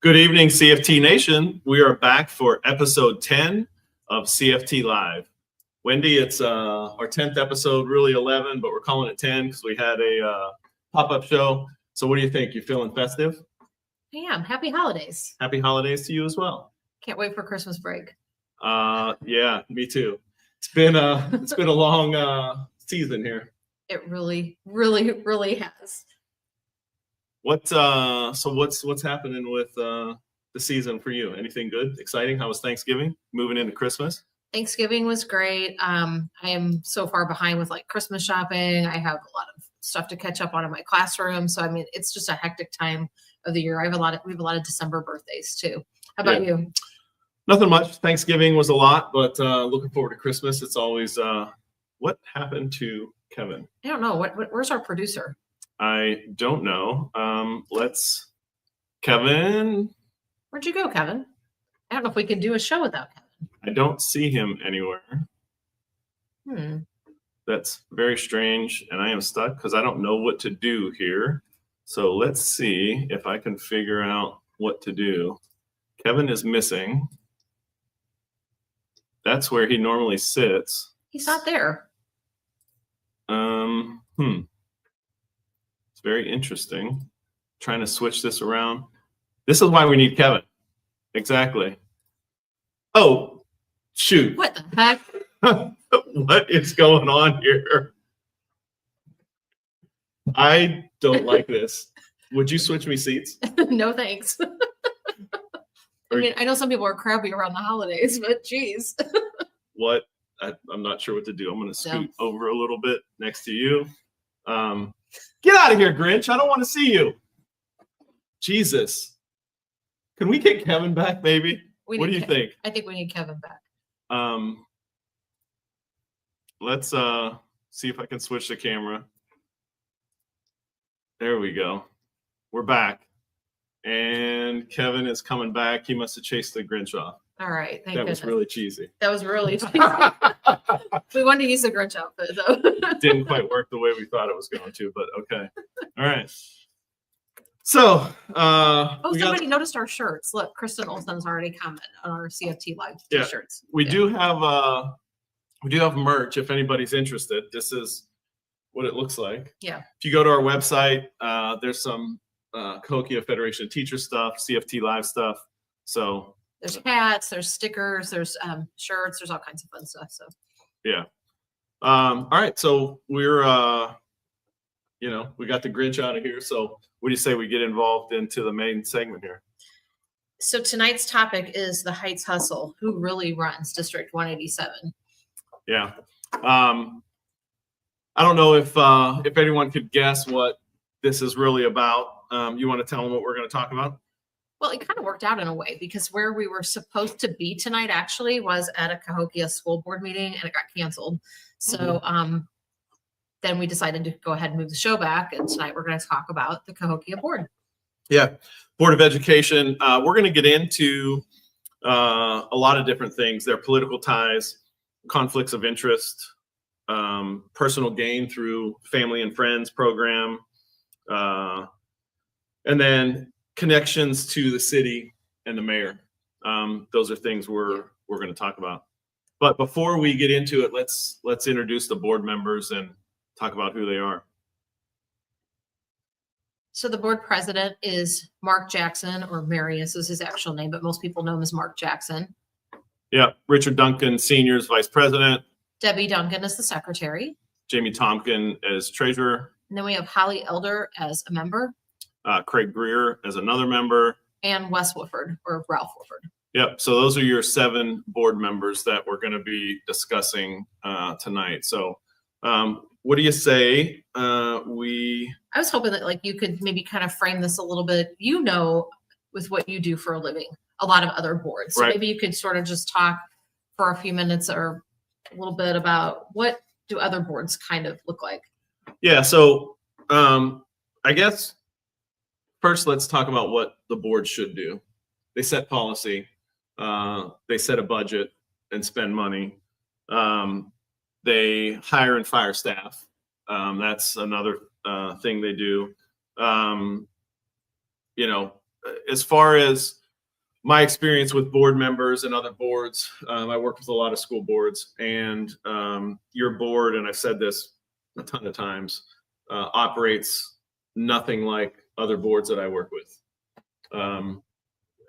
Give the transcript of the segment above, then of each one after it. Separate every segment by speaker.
Speaker 1: Good evening, CFT Nation. We are back for episode 10 of CFT Live. Wendy, it's our 10th episode, really 11, but we're calling it 10 because we had a pop-up show. So what do you think? You feeling festive?
Speaker 2: I am. Happy holidays.
Speaker 1: Happy holidays to you as well.
Speaker 2: Can't wait for Christmas break.
Speaker 1: Yeah, me too. It's been a long season here.
Speaker 2: It really has.
Speaker 1: What's happening with the season for you? Anything good, exciting? How was Thanksgiving? Moving into Christmas?
Speaker 2: Thanksgiving was great. I am so far behind with like Christmas shopping. I have a lot of stuff to catch up on in my classroom. So I mean, it's just a hectic time of the year. We have a lot of December birthdays too. How about you?
Speaker 1: Nothing much. Thanksgiving was a lot, but looking forward to Christmas. It's always what happened to Kevin?
Speaker 2: I don't know. Where's our producer?
Speaker 1: I don't know. Kevin.
Speaker 2: Where'd you go, Kevin? I don't know if we can do a show without Kevin.
Speaker 1: I don't see him anywhere. That's very strange, and I am stuck because I don't know what to do here. So let's see if I can figure out what to do. Kevin is missing. That's where he normally sits.
Speaker 2: He's not there.
Speaker 1: It's very interesting. Trying to switch this around. This is why we need Kevin. Exactly. Oh, shoot.
Speaker 2: What the heck?
Speaker 1: What is going on here? I don't like this. Would you switch me seats?
Speaker 2: No, thanks. I mean, I know some people are crabby around the holidays, but geez.
Speaker 1: What? I'm not sure what to do. I'm going to scoot over a little bit next to you. Get out of here, Grinch. I don't want to see you. Jesus. Can we get Kevin back, maybe? What do you think?
Speaker 2: I think we need Kevin back.
Speaker 1: Let's see if I can switch the camera. There we go. We're back. And Kevin is coming back. He must have chased the Grinch off.
Speaker 2: All right.
Speaker 1: That was really cheesy.
Speaker 2: That was really cheesy. We wanted to use the Grinch outfit, though.
Speaker 1: Didn't quite work the way we thought it was going to, but okay. All right. So,
Speaker 2: somebody noticed our shirts. Look, Kristen Olson's already commented on our CFT Live t-shirts.
Speaker 1: We do have merch if anybody's interested. This is what it looks like.
Speaker 2: Yeah.
Speaker 1: If you go to our website, there's some Cahokia Federation of Teachers stuff, CFT Live stuff. So
Speaker 2: there's hats, there's stickers, there's shirts, there's all kinds of fun stuff. So
Speaker 1: yeah. All right. So we're we got the Grinch out of here. So what do you say we get involved into the main segment here?
Speaker 2: So tonight's topic is the Heights Hustle. Who really runs District 187?
Speaker 1: Yeah. I don't know if anyone could guess what this is really about. You want to tell them what we're going to talk about?
Speaker 2: Well, it kind of worked out in a way because where we were supposed to be tonight actually was at a Cahokia school board meeting and it got canceled. So then we decided to go ahead and move the show back. And tonight we're going to talk about the Cahokia board. Yeah.
Speaker 1: Board of Education. We're going to get into a lot of different things. Their political ties, conflicts of interest, personal gain through family and friends program, and then connections to the city and the mayor. Those are things we're going to talk about. But before we get into it, let's introduce the board members and talk about who they are.
Speaker 2: So the board president is Mark Jackson, or Marius is his actual name, but most people know him as Mark Jackson.
Speaker 1: Yeah, Richard Duncan Sr. is vice president.
Speaker 2: Debbie Duncan is the secretary.
Speaker 1: Jamie Tompkin as treasurer.
Speaker 2: And then we have Holly Elder as a member.
Speaker 1: Craig Greer as another member.
Speaker 2: And Wes Woodford, or Ralph Woodford.
Speaker 1: Yep. So those are your 7 board members that we're going to be discussing tonight. So what do you say? I
Speaker 2: was hoping that you could maybe kind of frame this a little bit, with what you do for a living, a lot of other boards. So maybe you could sort of just talk for a few minutes or a little bit about what do other boards kind of look like?
Speaker 1: Yeah. So I guess first let's talk about what the board should do. They set policy. They set a budget and spend money. They hire and fire staff. That's another thing they do. As far as my experience with board members and other boards, I work with a lot of school boards, and your board, and I've said this a ton of times, operates nothing like other boards that I work with.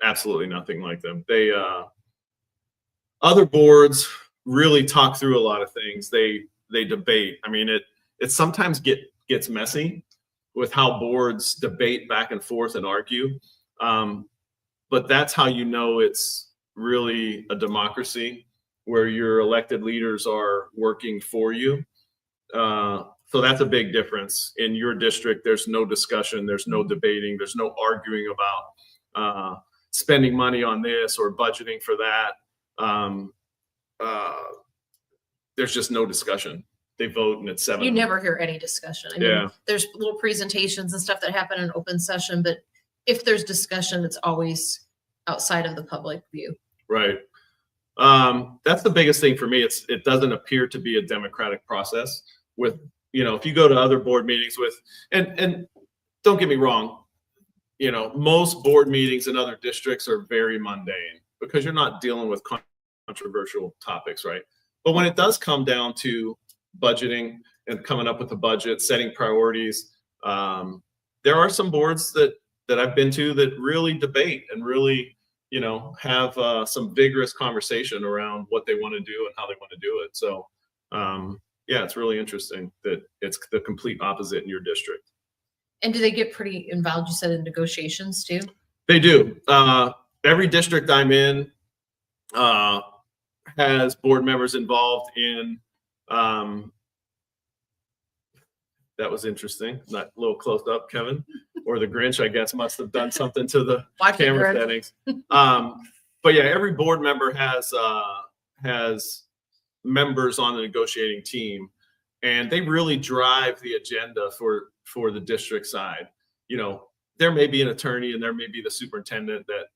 Speaker 1: Absolutely nothing like them. They other boards really talk through a lot of things. They debate. I mean, it sometimes gets messy with how boards debate back and forth and argue. But that's how you know it's really a democracy where your elected leaders are working for you. So that's a big difference. In your district, there's no discussion, there's no debating, there's no arguing about spending money on this or budgeting for that. There's just no discussion. They vote and it's 7.
Speaker 2: You never hear any discussion. I mean,
Speaker 1: Yeah.
Speaker 2: there's little presentations and stuff that happen in open session, but if there's discussion, it's always outside of the public view.
Speaker 1: Right. That's the biggest thing for me. It doesn't appear to be a democratic process with, if you go to other board meetings with, and don't get me wrong, most board meetings in other districts are very mundane because you're not dealing with controversial topics, right? But when it does come down to budgeting and coming up with a budget, setting priorities, there are some boards that I've been to that really debate and really, have some vigorous conversation around what they want to do and how they want to do it. So, yeah, it's really interesting that it's the complete opposite in your district.
Speaker 2: And do they get pretty involved, you said, in negotiations too? They
Speaker 1: do. Every district I'm in has board members involved in, that was interesting. Not a little close up, Kevin, or the Grinch, I guess, must have done something to the camera settings. But yeah, every board member has members on the negotiating team, and they really drive the agenda for the district side. There may be an attorney and there may be the superintendent that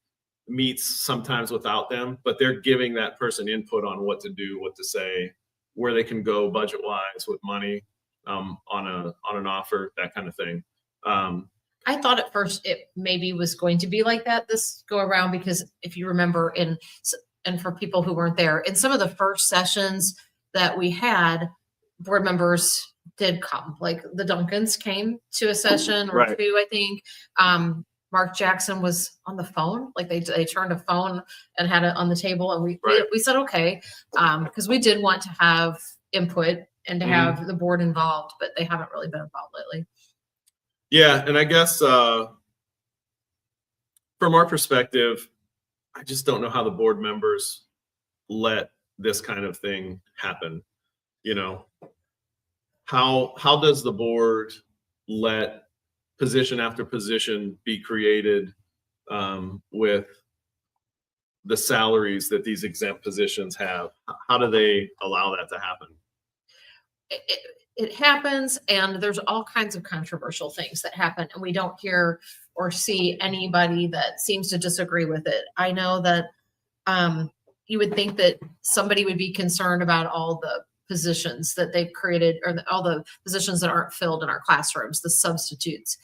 Speaker 1: meets sometimes without them, but they're giving that person input on what to do, what to say, where they can go budget wise with money. On an offer, that kind of thing.
Speaker 2: I thought at first it maybe was going to be like that this go around, because if you remember, and for people who weren't there, in some of the first sessions that we had, board members did come. Like the Duncans came to a session or
Speaker 1: right.
Speaker 2: two, I think. Mark Jackson was on the phone. Like they turned a phone and had it on the table, and we said okay, because we did want to have input and to have the board involved, but they haven't really been involved lately.
Speaker 1: Yeah, and I guess from our perspective, I just don't know how the board members let this kind of thing happen. How does the board let position after position be created with the salaries that these exempt positions have? How do they allow that to happen?
Speaker 2: It happens, and there's all kinds of controversial things that happen, and we don't hear or see anybody that seems to disagree with it. I know that you would think that somebody would be concerned about all the positions that they've created, or all the positions that aren't filled in our classrooms, the substitutes.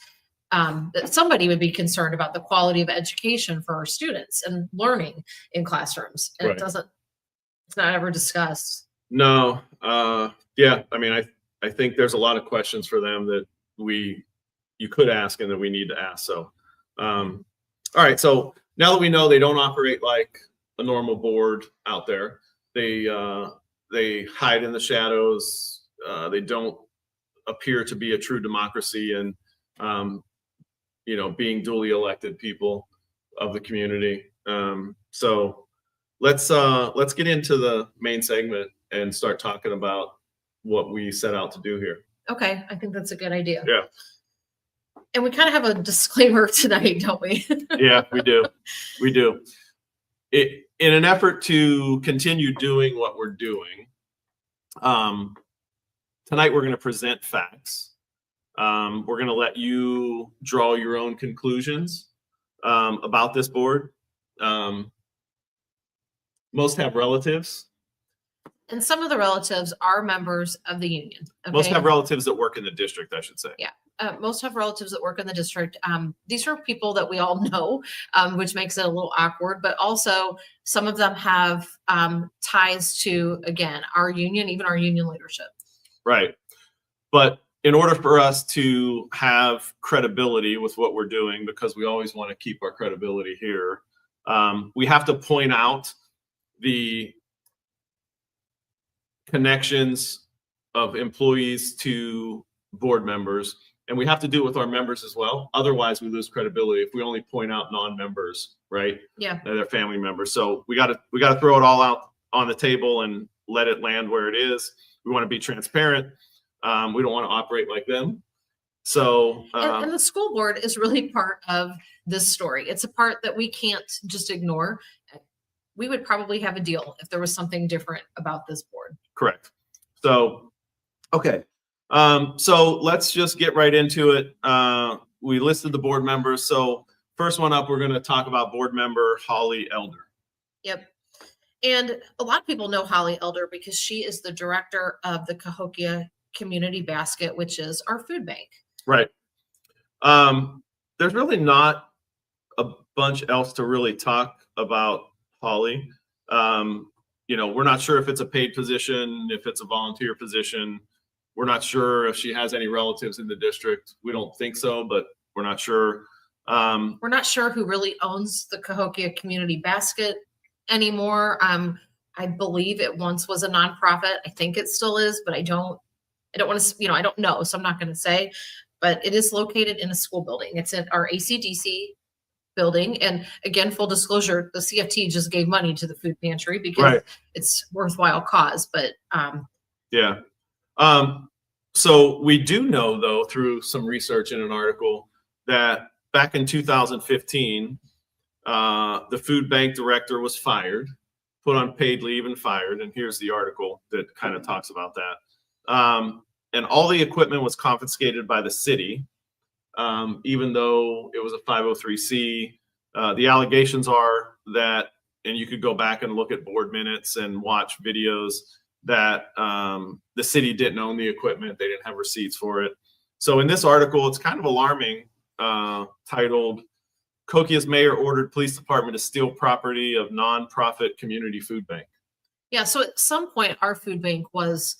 Speaker 2: That somebody would be concerned about the quality of education for our students and learning in classrooms, and
Speaker 1: right.
Speaker 2: It's not ever discussed.
Speaker 1: No. Yeah, I mean, I think there's a lot of questions for them that you could ask and that we need to ask. So, all right. So now that we know they don't operate like a normal board out there, they hide in the shadows. They don't appear to be a true democracy and, being duly elected people of the community. So let's get into the main segment and start talking about what we set out to do here.
Speaker 2: Okay, I think that's a good idea.
Speaker 1: Yeah.
Speaker 2: And we kind of have a disclaimer tonight, don't we?
Speaker 1: Yeah, we do. We do. In an effort to continue doing what we're doing, tonight we're going to present facts. We're going to let you draw your own conclusions about this board. Most have relatives.
Speaker 2: And some of the relatives are members of the union.
Speaker 1: Most
Speaker 2: okay?
Speaker 1: have relatives that work in the district, I should say.
Speaker 2: Yeah. Most have relatives that work in the district. These are people that we all know, which makes it a little awkward, but also some of them have ties to, again, our union, even our union leadership.
Speaker 1: Right. But in order for us to have credibility with what we're doing, because we always want to keep our credibility here, we have to point out the connections of employees to board members, and we have to do it with our members as well. Otherwise, we lose credibility if we only point out non-members, right?
Speaker 2: Yeah.
Speaker 1: They're family members. So we got to throw it all out on the table and let it land where it is. We want to be transparent. We don't want to operate like them. So
Speaker 2: and the school board is really part of this story. It's a part that we can't just ignore. We would probably have a deal if there was something different about this board.
Speaker 1: correct. So, okay. So let's just get right into it. We listed the board members. So first one up, we're going to talk about board member Holly Elder.
Speaker 2: Yep. And a lot of people know Holly Elder because she is the director of the Cahokia Community Basket, which is our food bank.
Speaker 1: Right. There's really not a bunch else to really talk about Holly. We're not sure if it's a paid position, if it's a volunteer position. We're not sure if she has any relatives in the district. We don't think so, but we're not sure.
Speaker 2: We're not sure who really owns the Cahokia Community Basket anymore. I believe it once was a nonprofit. I think it still is, but I don't want to, I don't know. So I'm not going to say, but it is located in a school building. It's in our ACDC building. And again, full disclosure, the CFT just gave money to the food pantry because it's worthwhile cause, but
Speaker 1: yeah. So we do know, though, through some research in an article, that back in 2015, the food bank director was fired, put on paid leave and fired. And here's the article that kind of talks about that. And all the equipment was confiscated by the city, even though it was a 503c. The allegations are that, and you could go back and look at board minutes and watch videos, that the city didn't own the equipment. They didn't have receipts for it. So in this article, it's kind of alarming, titled, Cahokia's mayor ordered police department to steal property of nonprofit community food bank.
Speaker 2: Yeah, so at some point, our food bank was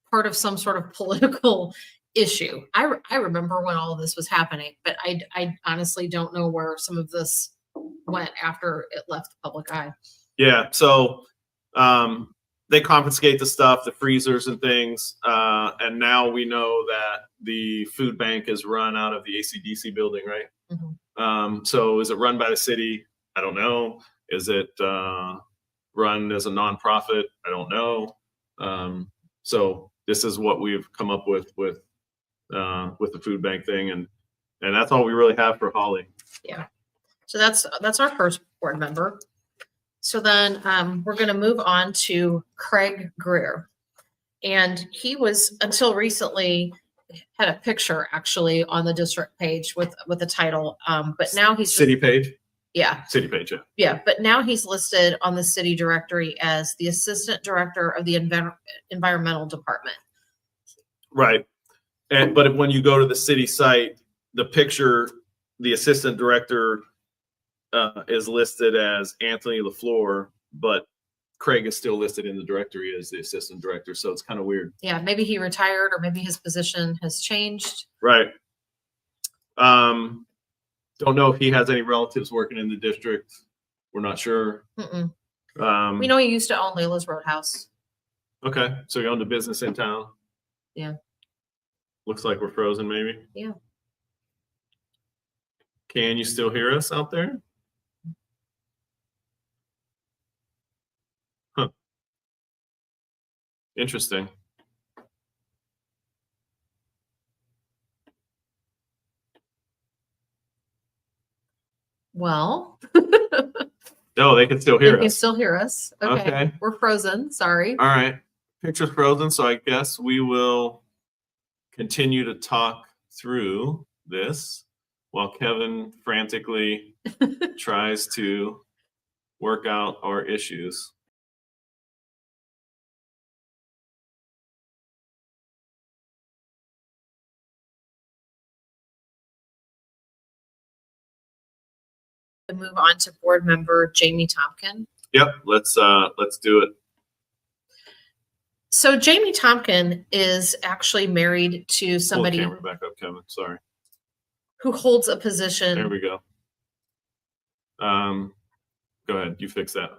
Speaker 2: part of some sort of political issue. I remember when all of this was happening, but I honestly don't know where some of this went after it left the public eye.
Speaker 1: Yeah, so they confiscate the stuff, the freezers and things, and now we know that the food bank is run out of the ACDC building, right?
Speaker 2: Mm-hmm.
Speaker 1: So is it run by the city? I don't know. Is it run as a nonprofit? I don't know. So this is what we've come up with the food bank thing, and that's all we really have for Holly.
Speaker 2: Yeah. So that's our first board member. So then we're going to move on to Craig Greer, and he was until recently had a picture actually on the district page with the title, but now he's
Speaker 1: city page.
Speaker 2: Yeah.
Speaker 1: City page. Yeah.
Speaker 2: Yeah, but now he's listed on the city directory as the assistant director of the environmental department.
Speaker 1: Right. But when you go to the city site, the picture, the assistant director is listed as Anthony LaFleur, but Craig is still listed in the directory as the assistant director. So it's kind of weird.
Speaker 2: Yeah, maybe he retired or maybe his position has changed.
Speaker 1: Right. Don't know if he has any relatives working in the district. We're not sure.
Speaker 2: We know he used to own Layla's Roadhouse.
Speaker 1: Okay, so he owned a business in town.
Speaker 2: Yeah.
Speaker 1: Looks like we're frozen, maybe.
Speaker 2: Yeah.
Speaker 1: Can you still hear us out there? Huh. Interesting.
Speaker 2: Well.
Speaker 1: No, they can still hear us.
Speaker 2: They can still hear us. Okay. We're frozen. Sorry.
Speaker 1: All right. Picture's frozen, so I guess we will continue to talk through this while Kevin frantically tries to work out our issues.
Speaker 2: We move on to board member Jamie Tompkin.
Speaker 1: Yep, let's do it.
Speaker 2: So Jamie Tompkin is actually married to
Speaker 1: Pull the
Speaker 2: somebody
Speaker 1: camera back up, Kevin. Sorry.
Speaker 2: who holds a
Speaker 1: There
Speaker 2: position.
Speaker 1: we go. Go ahead. You fix that.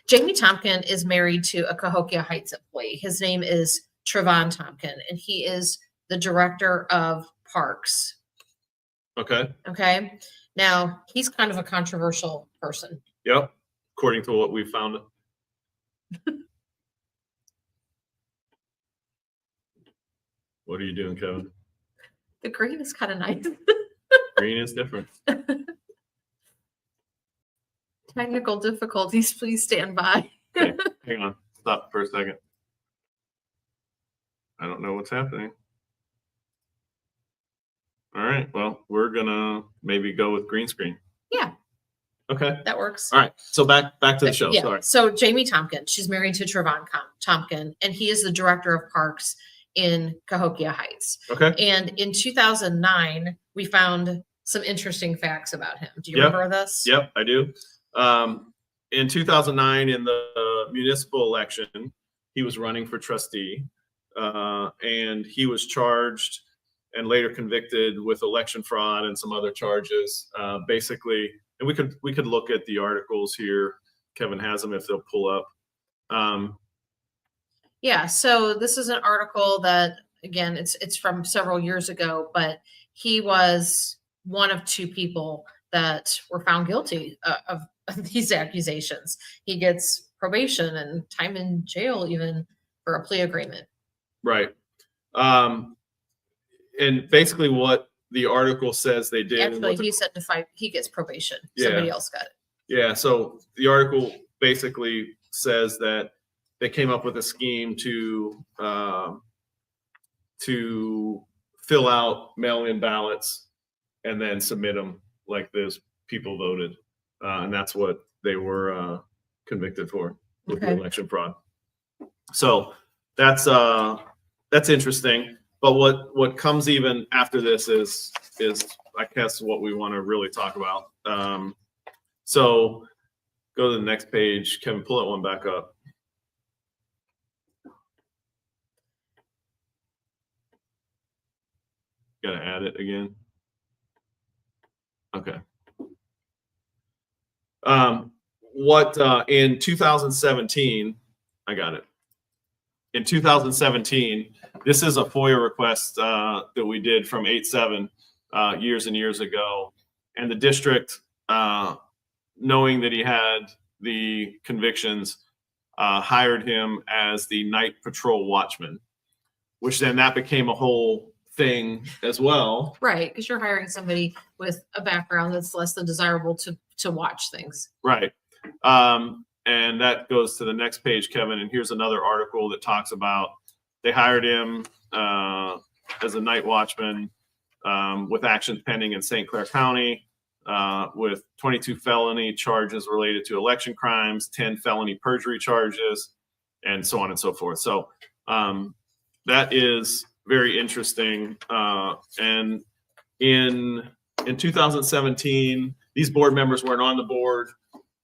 Speaker 2: Jamie Tompkin is married to a Cahokia Heights employee. His name is Trevon Tompkin, and he is the director of parks.
Speaker 1: Okay.
Speaker 2: Okay. Now, he's kind of a controversial person.
Speaker 1: Yep. According to what we found. What are you doing, Kevin?
Speaker 2: The green is kind of nice.
Speaker 1: Green is different.
Speaker 2: Technical difficulties, please stand by.
Speaker 1: Okay, hang on. Stop for a second. I don't know what's happening. All right. Well, we're gonna maybe go with green screen.
Speaker 2: Yeah.
Speaker 1: Okay.
Speaker 2: That works.
Speaker 1: All right. So back to the show.
Speaker 2: Yeah.
Speaker 1: Sorry.
Speaker 2: So Jamie Tompkin, she's married to Trevon Tompkin, and he is the director of parks in Cahokia Heights.
Speaker 1: Okay.
Speaker 2: And in 2009, we found some interesting facts about him. Do you
Speaker 1: Yep.
Speaker 2: remember this?
Speaker 1: Yep, I do. In 2009, in the municipal election, he was running for trustee, and he was charged and later convicted with election fraud and some other charges. Basically, and we could look at the articles here. Kevin has them if they'll pull up.
Speaker 2: Yeah, so this is an article that, again, it's from several years ago, but he was one of two people that were found guilty of these accusations. He gets probation and time in jail even for a plea agreement.
Speaker 1: Right. And basically what the article says they did.
Speaker 2: Actually, he said he gets probation.
Speaker 1: Yeah.
Speaker 2: Somebody else got it.
Speaker 1: Yeah, so the article basically says that they came up with a scheme to fill out mail-in ballots and then submit them like this people voted, and that's what they were convicted for with the
Speaker 2: Okay.
Speaker 1: election fraud. So that's interesting. But what comes even after this is I guess what we want to really talk about. So go to the next page. Kevin, pull that one back up. Got to add it again. Okay. In 2017, I got it. In 2017, this is a FOIA request that we did from 8/7 years and years ago, and the district, knowing that he had the convictions, hired him as the night patrol watchman, which then that became a whole thing as well.
Speaker 2: Right, because you're hiring somebody with a background that's less than desirable to watch things.
Speaker 1: Right. And that goes to the next page, Kevin. And here's another article that talks about they hired him as a night watchman with actions pending in St. Clair County with 22 felony charges related to election crimes, 10 felony perjury charges, and so on and so forth. So that is very interesting. And in 2017, these board members weren't on the board.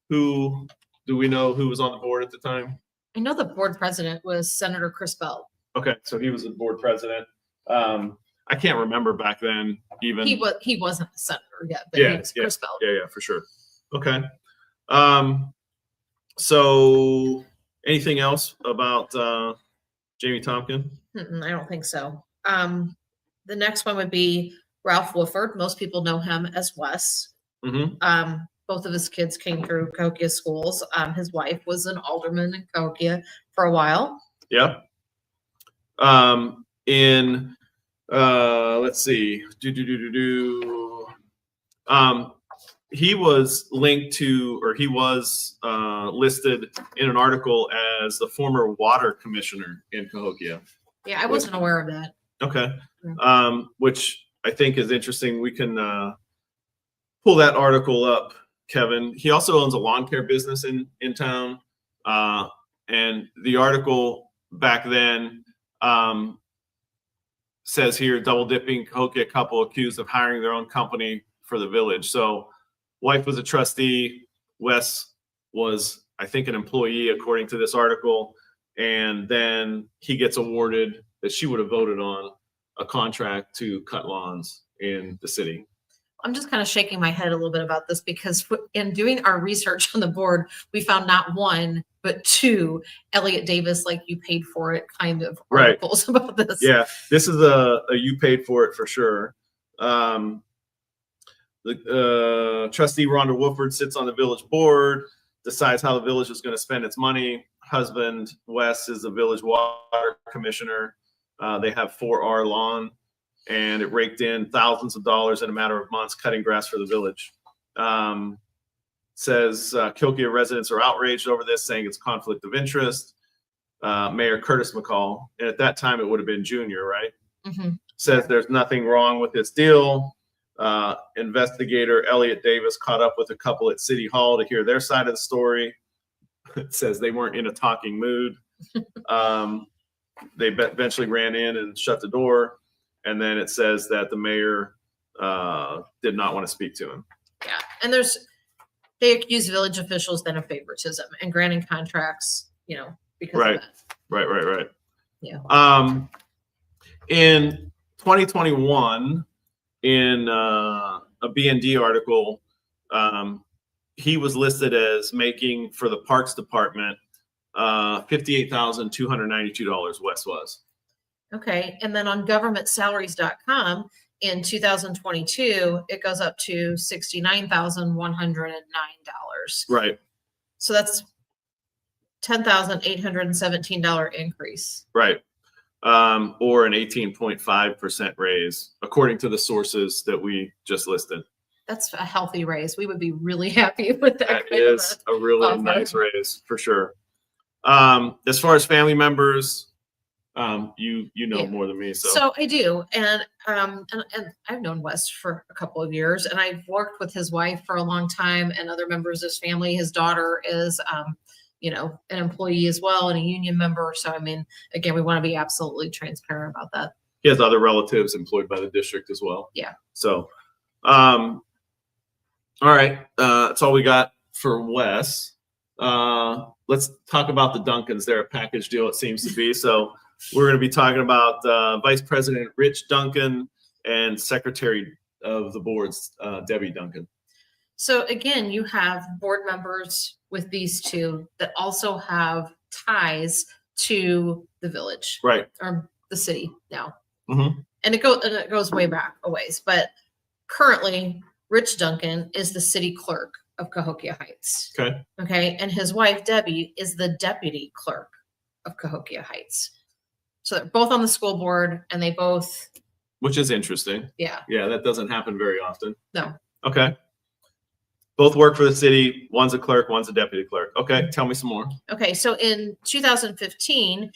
Speaker 1: Who do we know who was on the board at the time?
Speaker 2: I know the board president was Senator Chris Bell.
Speaker 1: Okay, so he was the board president. I can't remember back then even.
Speaker 2: He wasn't a senator yet, but
Speaker 1: Yeah,
Speaker 2: he was
Speaker 1: yeah.
Speaker 2: Chris Bell.
Speaker 1: Yeah, for sure. Okay. So anything else about Jamie Tompkin?
Speaker 2: I don't think so. The next one would be Ralph Wooford. Most people know him as Wes.
Speaker 1: Mm-hmm.
Speaker 2: Both of his kids came through Cahokia schools. His wife was an alderman in Cahokia for a while.
Speaker 1: Yep. Let's see. He was linked to, or he was listed in an article as the former water commissioner in Cahokia.
Speaker 2: Yeah, I wasn't aware of that.
Speaker 1: Okay. Which I think is interesting. We can pull that article up, Kevin. He also owns a lawn care business in town. And the article back then says here, double dipping Cahokia couple accused of hiring their own company for the village. So Wife was a trustee. Wes was, I think, an employee, according to this article. And then he gets awarded, that she would have voted on, a contract to cut lawns in the city.
Speaker 2: I'm just kind of shaking my head a little bit about this because in doing our research on the board, we found not one, but two Elliot Davis, like you paid for it kind of articles about this.
Speaker 1: Yeah, this is a you paid for it for sure. The trustee Rhonda Wolford sits on the village board, decides how the village is going to spend its money. Husband Wes is the village water commissioner. They have 4R lawn, and it raked in thousands of dollars in a matter of months cutting grass for the village. Says Kilkea residents are outraged over this, saying it's conflict of interest. Mayor Curtis McCall, and at that time it would have been Junior, right?
Speaker 2: Mm-hmm.
Speaker 1: Says there's nothing wrong with this deal. Investigator Elliot Davis caught up with a couple at City Hall to hear their side of the story. It says they weren't in a talking mood. They eventually ran in and shut the door. And then it says that the mayor did not want to speak to him.
Speaker 2: Yeah, and they accuse village officials then of favoritism and granting contracts, because of that.
Speaker 1: Right.
Speaker 2: Yeah.
Speaker 1: In 2021, in a B&D article, he was listed as making for the Parks Department $58,292. Wes was.
Speaker 2: Okay, and then on governmentsalaries.com in 2022, it goes up to $69,109.
Speaker 1: Right.
Speaker 2: So that's $10,817 increase.
Speaker 1: Right. Or an 18.5% raise, according to the sources that we just listed.
Speaker 2: That's a healthy raise. We would be really happy with that.
Speaker 1: That is a really
Speaker 2: offer.
Speaker 1: nice raise for sure. As far as family members, you know more than me,
Speaker 2: So I do, and I've known Wes for a couple of years, and I've worked with his wife for a long time, and other members of his family. His daughter is, an employee as well, and a union member. So I mean, again, we want to be absolutely transparent about that.
Speaker 1: He has other relatives employed by the district as well.
Speaker 2: Yeah.
Speaker 1: So, all right, that's all we got for Wes. Let's talk about the Duncans. They're a package deal, it seems to be. So we're going to be talking about Vice President Rich Duncan and Secretary of the Boards, Debbie Duncan.
Speaker 2: So again, you have board members with these two that also have ties to the village,
Speaker 1: right,
Speaker 2: or the city now.
Speaker 1: Mm-hmm.
Speaker 2: And it goes way back a ways. But currently, Rich Duncan is the city clerk of Cahokia Heights. Okay. And his wife, Debbie, is the deputy clerk of Cahokia Heights. So they're both on the school board, and they both.
Speaker 1: Which is interesting.
Speaker 2: Yeah.
Speaker 1: Yeah, that doesn't happen very often.
Speaker 2: No.
Speaker 1: Okay. Both work for the city. One's a clerk, one's a deputy clerk. Okay, tell me some more.
Speaker 2: Okay, so in 2015,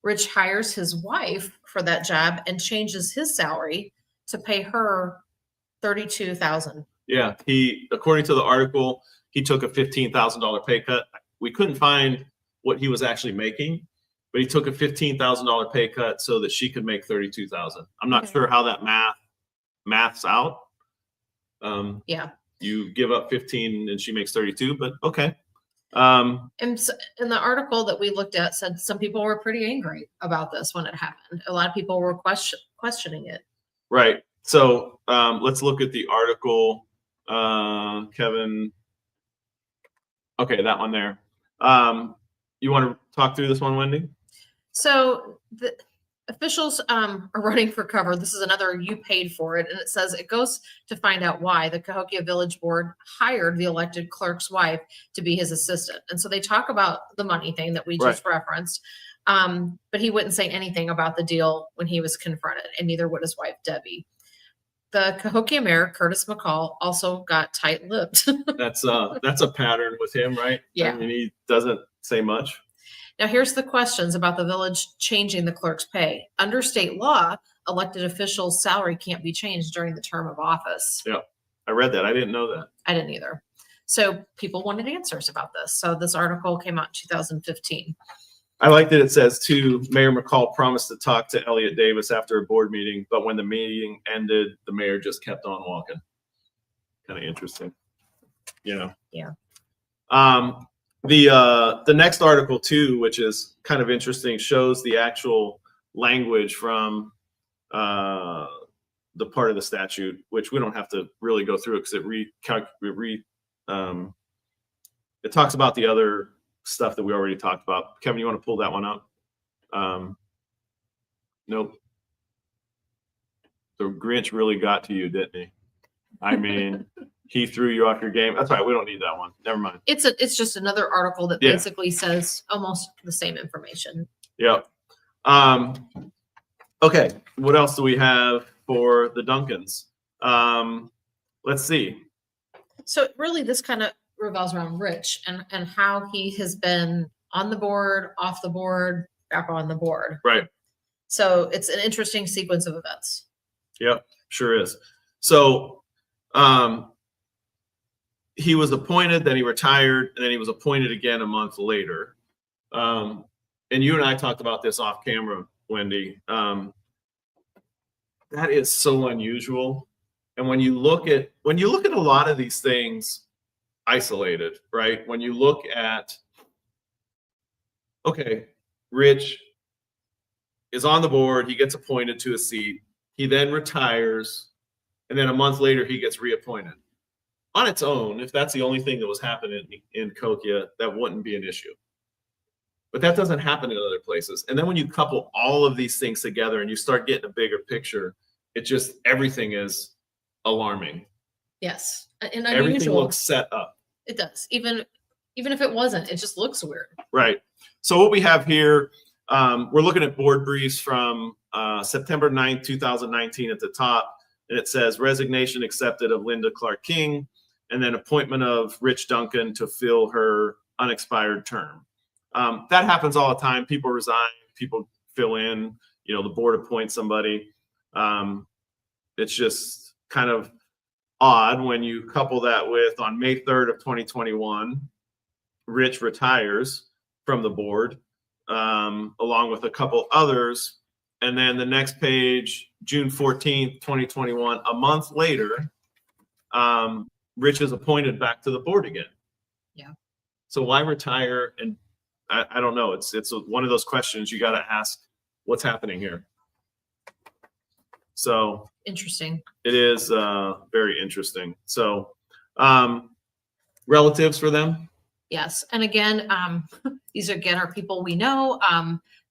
Speaker 2: Rich hires his wife for that job and changes his salary to pay her $32,000.
Speaker 1: Yeah, according to the article, he took a $15,000 pay cut. We couldn't find what he was actually making, but he took a $15,000 pay cut so that she could make $32,000. I'm not sure how that maths out.
Speaker 2: Yeah.
Speaker 1: You give up 15 and she makes 32, but okay.
Speaker 2: And in the article that we looked at said some people were pretty angry about this when it happened. A lot of people were questioning it.
Speaker 1: Right. So let's look at the article, Kevin. Okay, that one there. You want to talk through this one, Wendy?
Speaker 2: So the officials are running for cover. This is another you paid for it. And it says it goes to find out why the Cahokia Village Board hired the elected clerk's wife to be his assistant. And so they talk about the money thing that we just referenced. But he wouldn't say anything about the deal when he was confronted, and neither would his wife, Debbie. The Cahokia mayor, Curtis McCall, also got tight-lipped.
Speaker 1: That's a pattern with him, right?
Speaker 2: Yeah.
Speaker 1: I mean, he doesn't say much.
Speaker 2: Now, here's the questions about the village changing the clerk's pay. Under state law, elected officials' salary can't be changed during the term of office.
Speaker 1: Yeah, I read that. I didn't know that.
Speaker 2: I didn't either. So people wanted answers about this. So this article came out in 2015.
Speaker 1: I like that it says, too, Mayor McCall promised to talk to Elliot Davis after a board meeting, but when the meeting ended, the mayor just kept on walking. Kind of interesting. Yeah. The next article too, which is kind of interesting, shows the actual language from the part of the statute, which we don't have to really go through because it talks about the other stuff that we already talked about. Kevin, you want to pull that one up? Nope. The Grinch really got to you, didn't he? I mean, he threw you off your game. That's right. We don't need that one. Never mind.
Speaker 2: It's just another article that basically says almost the same information.
Speaker 1: Yep. Okay. What else do we have for the Duncans? Let's see.
Speaker 2: So really this kind of revolves around Rich and how he has been on the board, off the board, back on the board.
Speaker 1: Right.
Speaker 2: So it's an interesting sequence of events.
Speaker 1: Yep, sure is. So he was appointed, then he retired, and then he was appointed again a month later. And you and I talked about this off camera, Wendy. That is so unusual. And when you look at a lot of these things isolated, right? When you look at, okay, Rich is on the board, he gets appointed to a seat, he then retires, and then a month later he gets reappointed. On its own, if that's the only thing that was happening in Kokia, that wouldn't be an issue. But that doesn't happen in other places. And then when you couple all of these things together and you start getting a bigger picture, everything is alarming.
Speaker 2: Yes. And
Speaker 1: everything
Speaker 2: unusual.
Speaker 1: Looks set up.
Speaker 2: It does. Even if it wasn't, it just looks weird.
Speaker 1: Right. So what we have here, we're looking at board briefs from September 9th, 2019 at the top. And it says resignation accepted of Linda Clark King, and then appointment of Rich Duncan to fill her unexpired term. That happens all the time. People resign, people fill in, the board appoints somebody. It's just kind of odd when you couple that with on May 3rd of 2021, Rich retires from the board, along with a couple others. And then the next page, June 14th, 2021, a month later, Rich is appointed back to the board again.
Speaker 2: Yeah.
Speaker 1: So why retire? And I don't know. It's one of those questions you got to ask, what's happening here? So
Speaker 2: interesting.
Speaker 1: It is very interesting. So relatives for them?
Speaker 2: Yes. And again, these are people we know.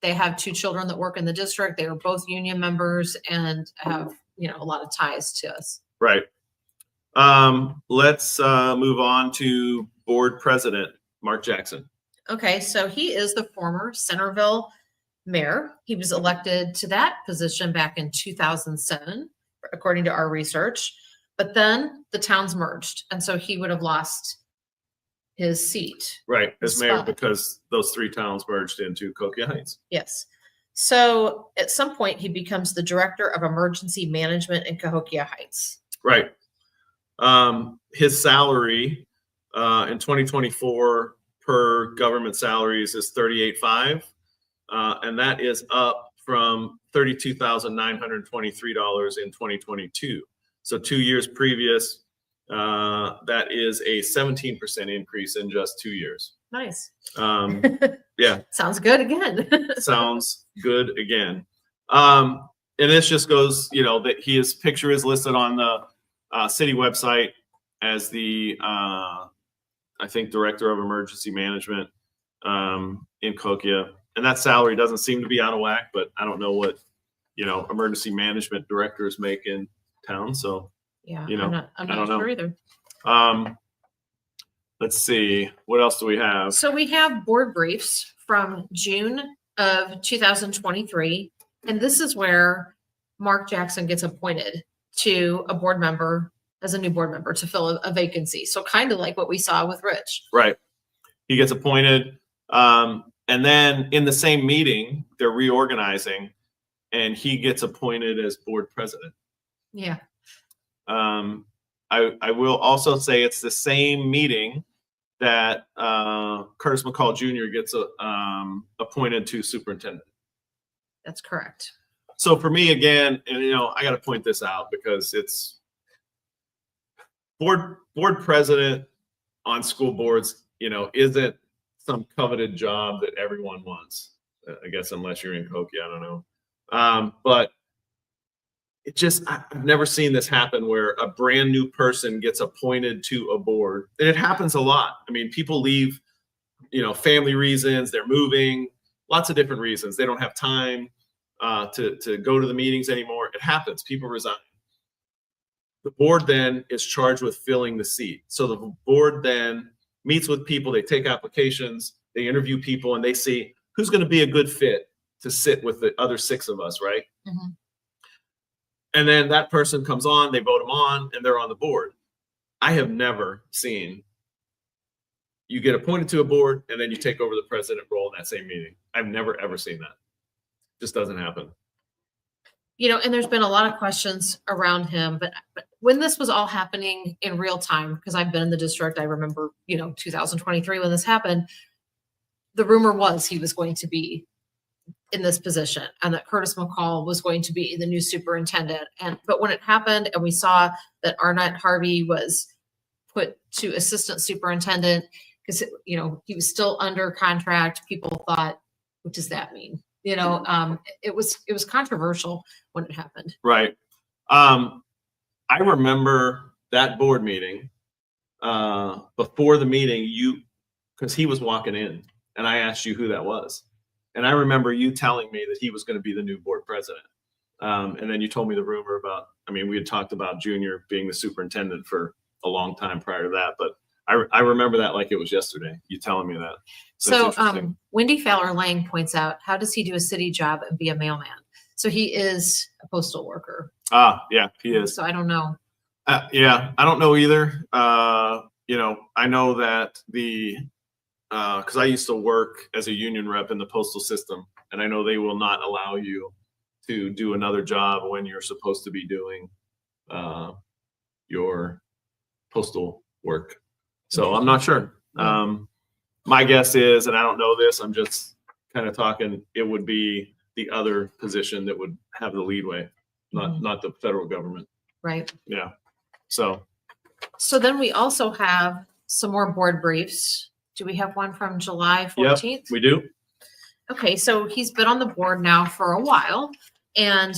Speaker 2: They have 2 children that work in the district. They are both union members and have, a lot of ties to us.
Speaker 1: Right. Let's move on to board president, Mark Jackson.
Speaker 2: Okay. So he is the former Centerville mayor. He was elected to that position back in 2007, according to our research. But then the towns merged. And so he would have lost his seat.
Speaker 1: Right, as mayor, because those 3 towns merged into Kokia Heights.
Speaker 2: Yes. So at some point, he becomes the director of emergency management in Cahokia Heights.
Speaker 1: Right. His salary in 2024 per government salaries is $38,500, and that is up from $32,923 in 2022. So 2 years previous. That is a 17% increase in just 2 years.
Speaker 2: Nice.
Speaker 1: Yeah.
Speaker 2: Sounds good again.
Speaker 1: Sounds good again. And this just goes, that his picture is listed on the city website as the, I think, director of emergency management in Kokia. And that salary doesn't seem to be out of whack, but I don't know what, emergency management directors make in town. So.
Speaker 2: Yeah, I'm not sure either.
Speaker 1: Let's see, what else do we have?
Speaker 2: So we have board briefs from June of 2023, and this is where Mark Jackson gets appointed to a board member as a new board member to fill a vacancy. So kind of like what we saw with Rich.
Speaker 1: Right. He gets appointed, and then in the same meeting, they're reorganizing, and he gets appointed as board president.
Speaker 2: Yeah.
Speaker 1: I will also say it's the same meeting that Curtis McCall Jr. gets appointed to superintendent.
Speaker 2: That's correct.
Speaker 1: So for me, again, and I got to point this out because it's board president on school boards, isn't some coveted job that everyone wants. I guess unless you're in Cahokia, I don't know. But I've never seen this happen where a brand new person gets appointed to a board. And it happens a lot. I mean, people leave, family reasons, they're moving, lots of different reasons. They don't have time to go to the meetings anymore. It happens. People resign. The board then is charged with filling the seat. So the board then meets with people, they take applications, they interview people, and they see who's going to be a good fit to sit with the other 6 of us, right?
Speaker 2: Mm-hmm.
Speaker 1: And then that person comes on, they vote them on, and they're on the board. I have never seen you get appointed to a board and then you take over the president role in that same meeting. I've never, ever seen that. Just doesn't happen.
Speaker 2: And there's been a lot of questions around him, but when this was all happening in real time, because I've been in the district, I remember, 2023 when this happened, the rumor was he was going to be in this position and that Curtis McCall was going to be the new superintendent. But when it happened and we saw that Arnett Harvey was put to assistant superintendent because, he was still under contract, people thought, what does that mean? It was controversial when it happened.
Speaker 1: Right. I remember that board meeting before the meeting, because he was walking in and I asked you who that was. And I remember you telling me that he was going to be the new board president. And then you told me the rumor about, we had talked about Junior being the superintendent for a long time prior to that, but I remember that like it was yesterday, you telling me that.
Speaker 2: So Wendy Fowler Lang points out, how does he do a city job and be a mailman? So he is a postal worker.
Speaker 1: Yeah, he is.
Speaker 2: So I don't know.
Speaker 1: Yeah, I don't know either. I know that because I used to work as a union rep in the postal system, and I know they will not allow you to do another job when you're supposed to be doing your postal work. So I'm not sure. My guess is, and I don't know this, I'm just kind of talking, it would be the other position that would have the leadway, not the federal government.
Speaker 2: Right.
Speaker 1: Yeah. So
Speaker 2: then we also have some more board briefs. Do we have one from July 14th?
Speaker 1: Yep, we do.
Speaker 2: Okay, so he's been on the board now for a while, and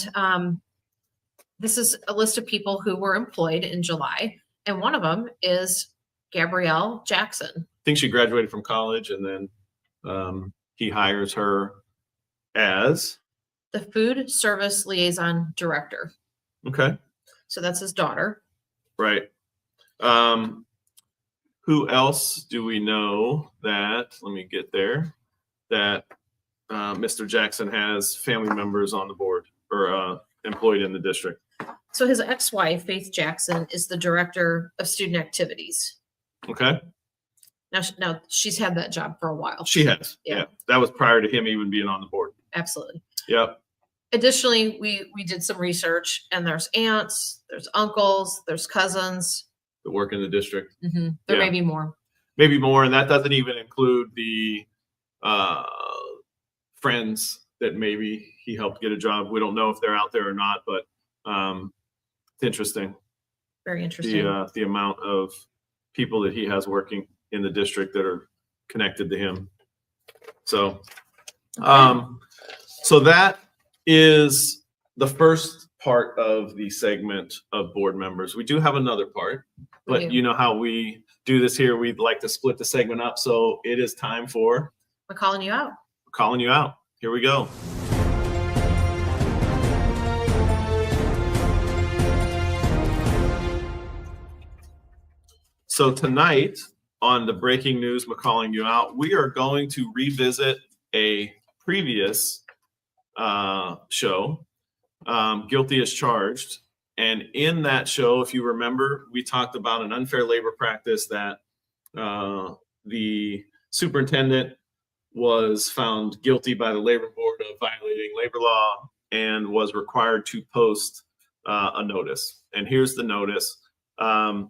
Speaker 2: this is a list of people who were employed in July, and one of them is Gabrielle Jackson.
Speaker 1: I think she graduated from college, and then he hires her as
Speaker 2: the Food Service Liaison Director.
Speaker 1: Okay.
Speaker 2: So that's his daughter.
Speaker 1: Right. Who else do we know that, let me get there, that Mr. Jackson has family members on the board or employed in the district?
Speaker 2: So his ex-wife, Faith Jackson, is the director of student activities.
Speaker 1: Okay.
Speaker 2: Now she's had that job for a while.
Speaker 1: She has. Yeah. That was prior to him even being on the board.
Speaker 2: Absolutely.
Speaker 1: Yep.
Speaker 2: Additionally, we did some research, and there's aunts, there's uncles, there's cousins
Speaker 1: that work in the district.
Speaker 2: Mm-hmm. There may be more.
Speaker 1: Maybe more, and that doesn't even include the friends that maybe he helped get a job. We don't know if they're out there or not, but it's interesting.
Speaker 2: Very interesting.
Speaker 1: The amount of people that he has working in the district that are connected to him. So, so that is the first part of the segment of board members. We do have another part, but you know how we do this here. We'd like to split the segment up. So it is time for
Speaker 2: We're calling you out.
Speaker 1: Calling you out. Here we go. So tonight on the breaking news, we're calling you out. We are going to revisit a previous show, Guilty as Charged. And in that show, if you remember, we talked about an unfair labor practice that the superintendent was found guilty by the labor board of violating labor law and was required to post a notice. And here's the notice.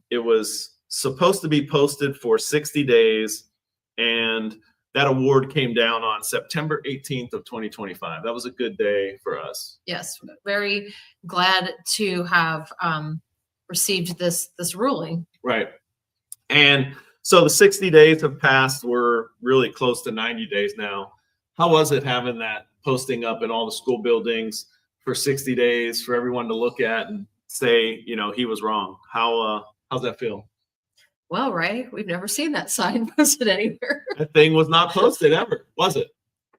Speaker 1: It was supposed to be posted for 60 days, and that award came down on September 18th of 2025. That was a good day for us.
Speaker 2: Yes, very glad to have received this ruling.
Speaker 1: Right. And So the 60 days have passed. We're really close to 90 days now. How was it having that posting up in all the school buildings for 60 days for everyone to look at and say, he was wrong? How's that feel?
Speaker 2: Well, Ray, we've never seen that sign posted anywhere.
Speaker 1: That thing was not posted ever, was it?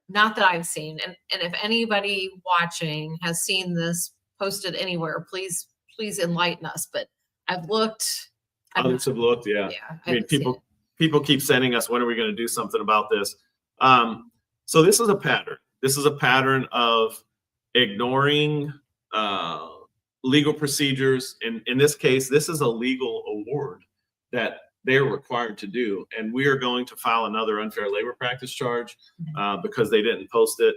Speaker 2: Not that I've seen. And if anybody watching has seen this posted anywhere, please enlighten us. But I've looked.
Speaker 1: Others have looked, yeah. I mean, people keep sending us, when are we going to do something about this? So this is a pattern. This is a pattern of ignoring legal procedures. In this case, this is a legal award that they're required to do. And we are going to file another unfair labor practice charge because they didn't post it.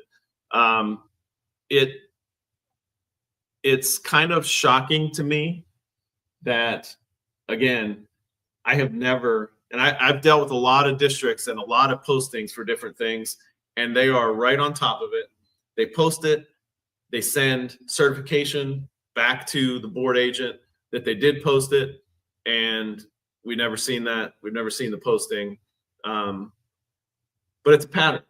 Speaker 1: It's kind of shocking to me that, again, I have never, and I've dealt with a lot of districts and a lot of postings for different things, and they are right on top of it. They post it, they send certification back to the board agent that they did post it, and we've never seen that. We've never seen the posting. But it's a pattern.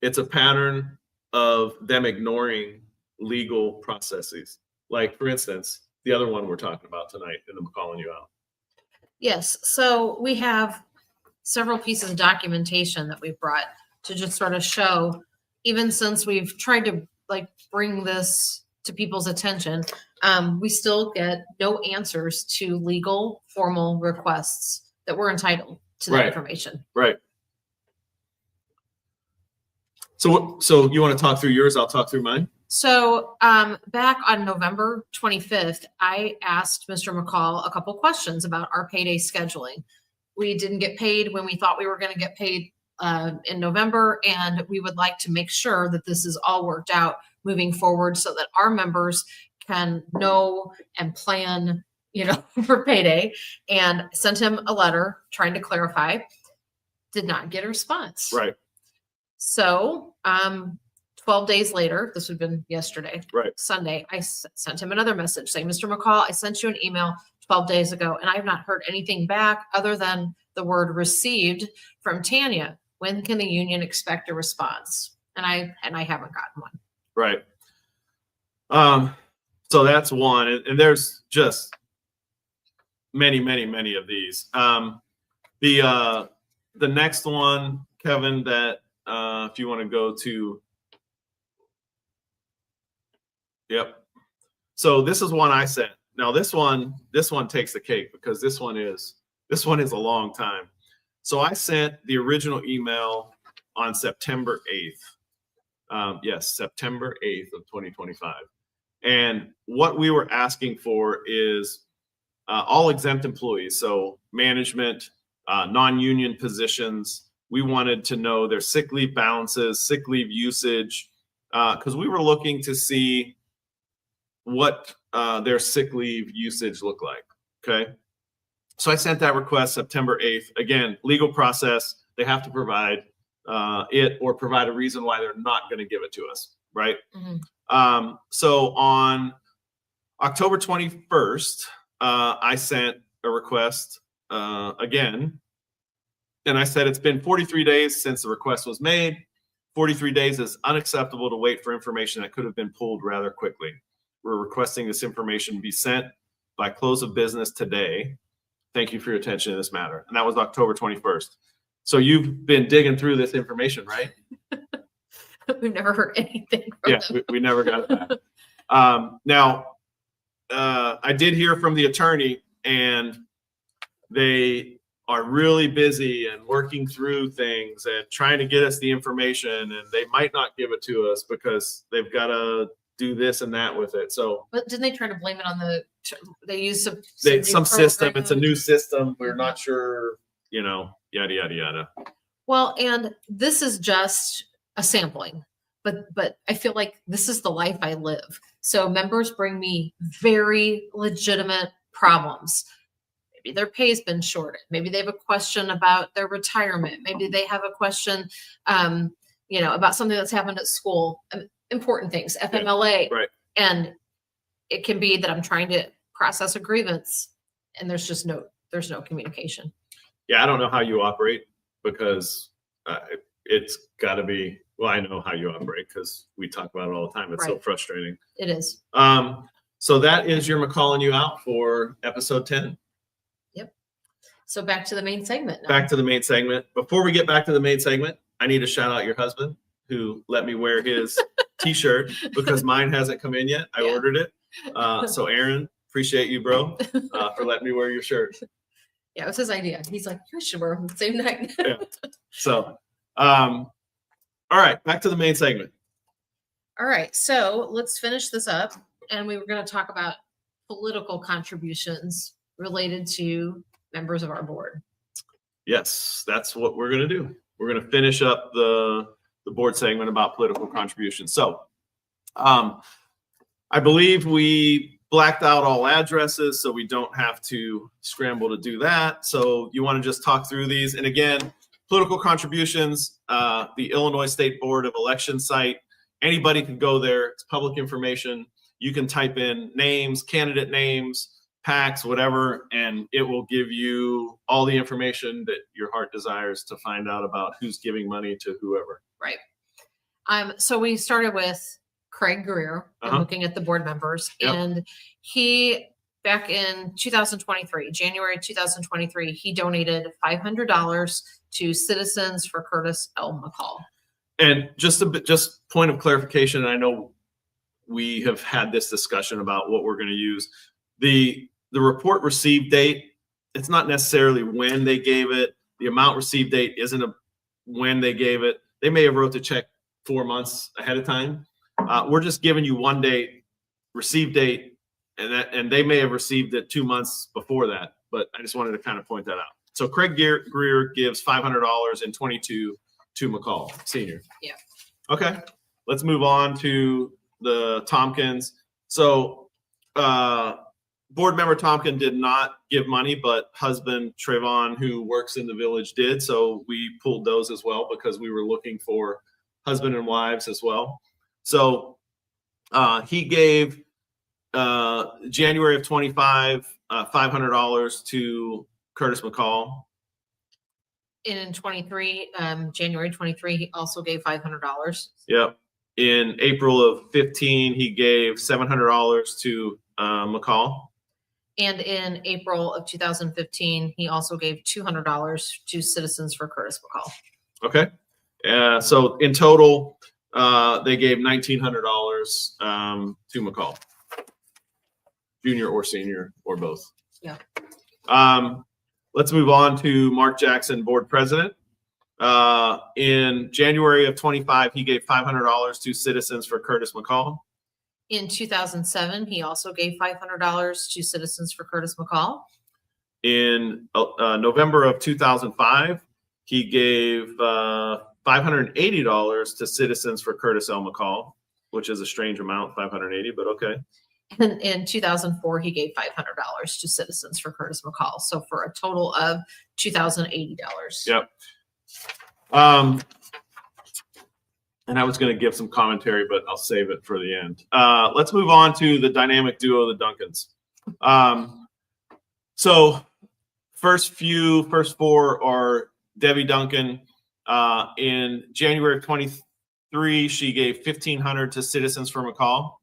Speaker 1: It's a pattern of them ignoring legal processes. Like, for instance, the other one we're talking about tonight, and I'm calling you out.
Speaker 2: Yes. So we have several pieces of documentation that we've brought to just sort of show, even since we've tried to bring this to people's attention, we still get no answers to legal formal requests that we're entitled to that information.
Speaker 1: Right. So you want to talk through yours? I'll talk through mine.
Speaker 2: So back on November 25th, I asked Mr. McCall a couple questions about our payday scheduling. We didn't get paid when we thought we were going to get paid in November, and we would like to make sure that this is all worked out moving forward so that our members can know and plan, for payday. And sent him a letter trying to clarify. Did not get a response.
Speaker 1: Right.
Speaker 2: So 12 days later, this would have been yesterday,
Speaker 1: right,
Speaker 2: Sunday, I sent him another message saying, Mr. McCall, I sent you an email 12 days ago, and I have not heard anything back other than the word received from Tanya. When can the union expect a response? And I haven't gotten one.
Speaker 1: Right. So that's one, and there's just many of these. The next one, Kevin, that if you want to go to. Yep. So this is one I sent. Now this one takes the cake because this one is a long time. So I sent the original email on September 8th. Yes, September 8th of 2025. And what we were asking for is all exempt employees, so management, non-union positions. We wanted to know their sick leave balances, sick leave usage, because we were looking to see what their sick leave usage looked like. Okay. So I sent that request September 8th. Again, legal process. They have to provide it or provide a reason why they're not going to give it to us. Right. Mm-hmm. So on October 21st, I sent a request again. And I said, it's been 43 days since the request was made. 43 days is unacceptable to wait for information that could have been pulled rather quickly. We're requesting this information be sent by close of business today. Thank you for your attention to this matter. And that was October 21st. So you've been digging through this information, right?
Speaker 2: We've never heard anything from them.
Speaker 1: We never got it back. Now, I did hear from the attorney, and they are really busy and working through things and trying to get us the information, and they might not give it to us because they've got to do this and that with it. So,
Speaker 2: but didn't they try to blame it on they use some
Speaker 1: system? It's a new system. We're not sure, yada, yada, yada.
Speaker 2: Well, and this is just a sampling, but I feel like this is the life I live. So members bring me very legitimate problems. Maybe their pay's been shorted. Maybe they have a question about their retirement. Maybe they have a question, about something that's happened at school. Important things, FMLA.
Speaker 1: Right.
Speaker 2: And it can be that I'm trying to process a grievance and there's just no there's no communication.
Speaker 1: Yeah, I don't know how you operate because it's got to be. Well, I know how you operate because we talk about it all the time. It's so
Speaker 2: Right.
Speaker 1: frustrating.
Speaker 2: It is.
Speaker 1: So that is your McCalling you out for episode 10.
Speaker 2: Yep. So back to the main segment now.
Speaker 1: Back to the main segment. Before we get back to the main segment, I need to shout out your husband who let me wear his t-shirt because mine hasn't come in yet. I
Speaker 2: Yeah.
Speaker 1: ordered it. So Aaron, appreciate you, bro, for letting me wear your shirt.
Speaker 2: Yeah, it was his idea. He's like, you should wear them the same night.
Speaker 1: Yeah. So, all right, back to the main segment.
Speaker 2: All right, so let's finish this up. And we were going to talk about political contributions related to members of our board.
Speaker 1: Yes, that's what we're going to do. We're going to finish up the board segment about political contributions. So, I believe we blacked out all addresses, so we don't have to scramble to do that. So you want to just talk through these. And again, political contributions, the Illinois State Board of Elections site, anybody can go there. It's public information. You can type in names, candidate names, PACs, whatever, and it will give you all the information that your heart desires to find out about who's giving money to whoever.
Speaker 2: Right. So we started with Craig Greer, and looking at the board members, and he, back in 2023, January 2023, he donated $500 to Citizens for Curtis L. McCall.
Speaker 1: And just point of clarification, I know we have had this discussion about what we're going to use. The report received date, it's not necessarily when they gave it. The amount received date isn't when they gave it. They may have wrote the check 4 months ahead of time. We're just giving you one date, received date, and they may have received it 2 months before that. But I just wanted to kind of point that out. So Craig Greer gives $500 in 22 to McCall Senior.
Speaker 2: Yeah.
Speaker 1: Okay. Let's move on to the Tompkins. So board member Tompkin did not give money, but husband Trayvon, who works in the village, did. So we pulled those as well because we were looking for husband and wives as well. So he gave January of 25 $500 to Curtis McCall.
Speaker 2: In 23, January 23, he also gave $500.
Speaker 1: Yep. In April of 15, he gave $700 to McCall.
Speaker 2: And in April of 2015, he also gave $200 to Citizens for Curtis McCall.
Speaker 1: Okay. So in total, they gave $1,900 to McCall, junior or senior or both.
Speaker 2: Yeah.
Speaker 1: Let's move on to Mark Jackson, board president. In January of 25, he gave $500 to Citizens for Curtis McCall.
Speaker 2: In 2007, he also gave $500 to Citizens for Curtis McCall.
Speaker 1: In November of 2005, he gave $580 to Citizens for Curtis L. McCall, which is a strange amount, $580, but okay.
Speaker 2: And in 2004, he gave $500 to Citizens for Curtis McCall. So for a total of $2,080.
Speaker 1: Yep. And I was going to give some commentary, but I'll save it for the end. Let's move on to the dynamic duo, the Duncans. So first four are Debbie Duncan. In January of 23, she gave $1,500 to Citizens for McCall.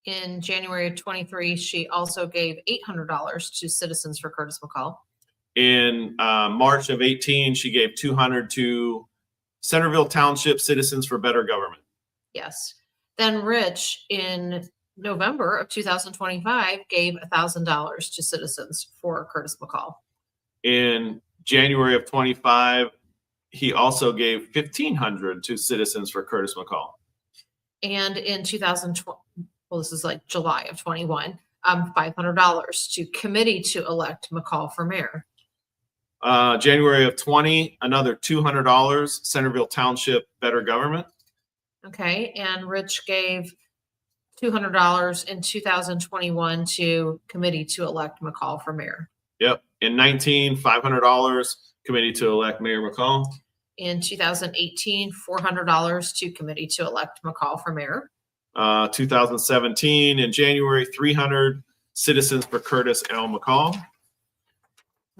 Speaker 2: In January of 23, she also gave $800 to Citizens for Curtis McCall.
Speaker 1: In March of 18, she gave $200 to Centerville Township Citizens for Better Government.
Speaker 2: Yes. Then Rich, in November of 2025, gave $1,000 to Citizens for Curtis McCall. In
Speaker 1: January of 25, he also gave $1,500 to Citizens for Curtis McCall.
Speaker 2: And in 2020, well, this is like July of 21, $500 to Committee to Elect McCall for mayor.
Speaker 1: January of 20, another $200, Centerville Township Better Government.
Speaker 2: Okay, and Rich gave $200 in 2021 to Committee to Elect McCall for mayor.
Speaker 1: Yep. In 19, $500, Committee to Elect Mayor McCall.
Speaker 2: In 2018, $400 to Committee to Elect McCall for mayor.
Speaker 1: 2017, in January, $300, Citizens for Curtis L. McCall.